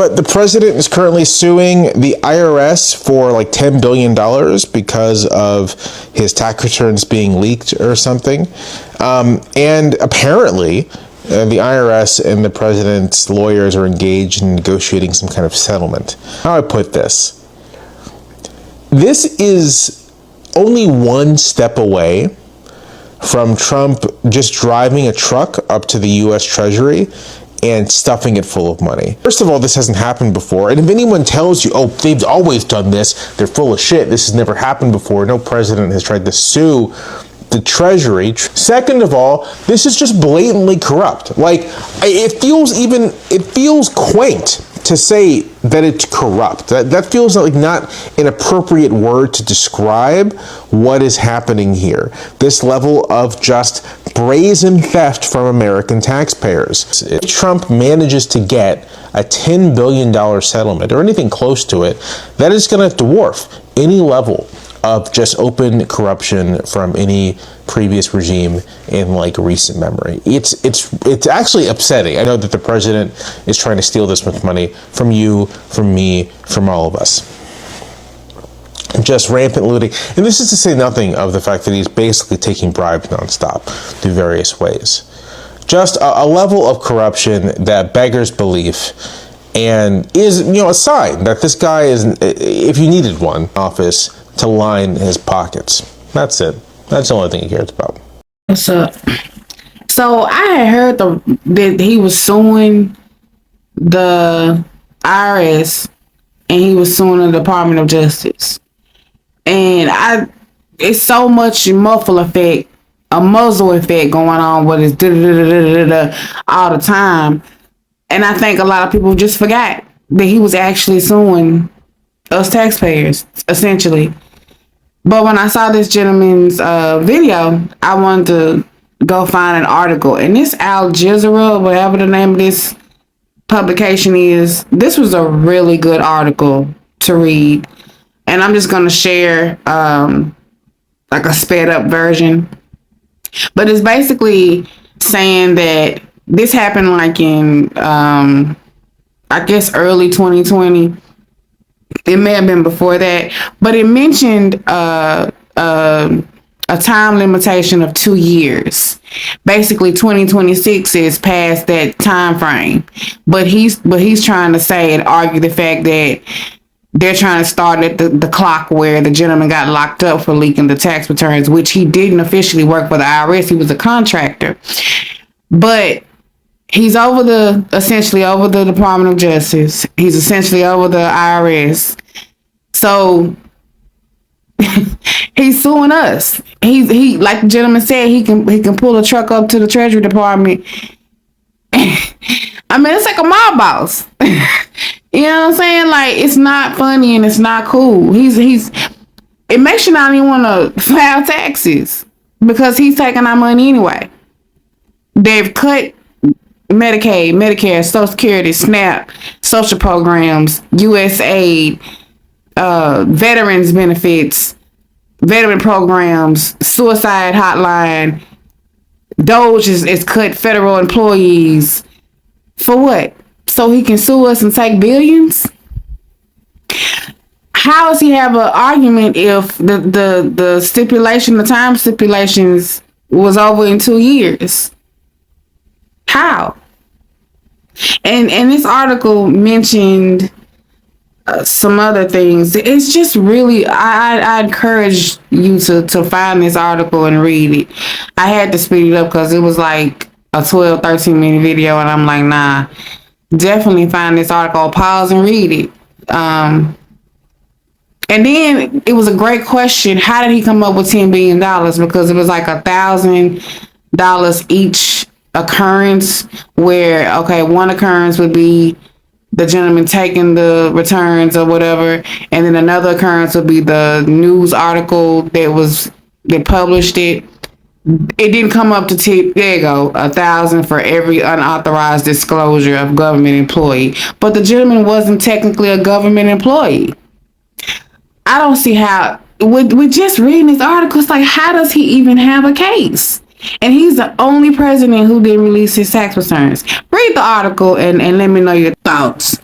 But the president is currently suing the IRS for like $10 billion because of his tax returns being leaked or something. And apparently, the IRS and the president's lawyers are engaged in negotiating some kind of settlement. How do I put this? This is only one step away from Trump just driving a truck up to the U.S. Treasury and stuffing it full of money. First of all, this hasn't happened before. And if anyone tells you, oh, they've always done this, they're full of shit, this has never happened before, no president has tried to sue the Treasury. Second of all, this is just blatantly corrupt. Like, it feels quaint to say that it's corrupt. That feels like not an appropriate word to describe what is happening here. This level of just brazen theft from American taxpayers. If Trump manages to get a $10 billion settlement or anything close to it, that is going to dwarf any level of just open corruption from any previous regime in like recent memory. It's actually upsetting. I know that the president is trying to steal this much money from you, from me, from all of us. Just rampant looting. And this is to say nothing of the fact that he's basically taking bribes nonstop through various ways. Just a level of corruption that beggars belief and is, a sign that this guy is, if you needed one, office to line his pockets. That's it. That's the only thing he cares about. What's up? So I had heard that he was suing the IRS and he was suing the Department of Justice. And it's so much muffle effect, a muzzle effect going on with his all the time. And I think a lot of people just forgot that he was actually suing us taxpayers, essentially. But when I saw this gentleman's video, I wanted to go find an article. And this Al Jazeera, whatever the name of this publication is, this was a really good article to read. And I'm just going to share like a sped up version. But it's basically saying that this happened like in, I guess, early 2020. It may have been before that, but it mentioned a time limitation of 2 years. Basically, 2026 is past that time frame. But he's trying to say and argue the fact that they're trying to start at the clock where the gentleman got locked up for leaking the tax returns, which he didn't officially work for the IRS. He was a contractor. But he's essentially over the Department of Justice. He's essentially over the IRS. So he's suing us. He like the gentleman said, he can pull a truck up to the Treasury Department. I mean, it's like a mob boss. You know what I'm saying? Like, it's not funny and it's not cool. It makes you not even want to file taxes because he's taking our money anyway. They've cut Medicaid, Medicare, Social Security, SNAP, social programs, USAID, veterans benefits, veteran programs, suicide hotline. DOJ is cut federal employees. For what? So he can sue us and take billions? How does he have an argument if the stipulation, the time stipulations was over in 2 years? How? And this article mentioned some other things. It's just really, I encourage you to find this article and read it. I had to speed it up because it was like a 12, 13-minute video, and I'm like, nah, definitely find this article, pause and read it. And then it was a great question. How did he come up with $10 billion? Because it was like $1,000 each occurrence, where, okay, one occurrence would be the gentleman taking the returns or whatever, and then another occurrence would be the news article that published it. It didn't come up to tip. There you go, 1,000 for every unauthorized disclosure of government employee. But the gentleman wasn't technically a government employee. I don't see how. With just reading this article, it's like, how does he even have a case? And he's the only president who didn't release his tax returns. Read the article and let me know your thoughts.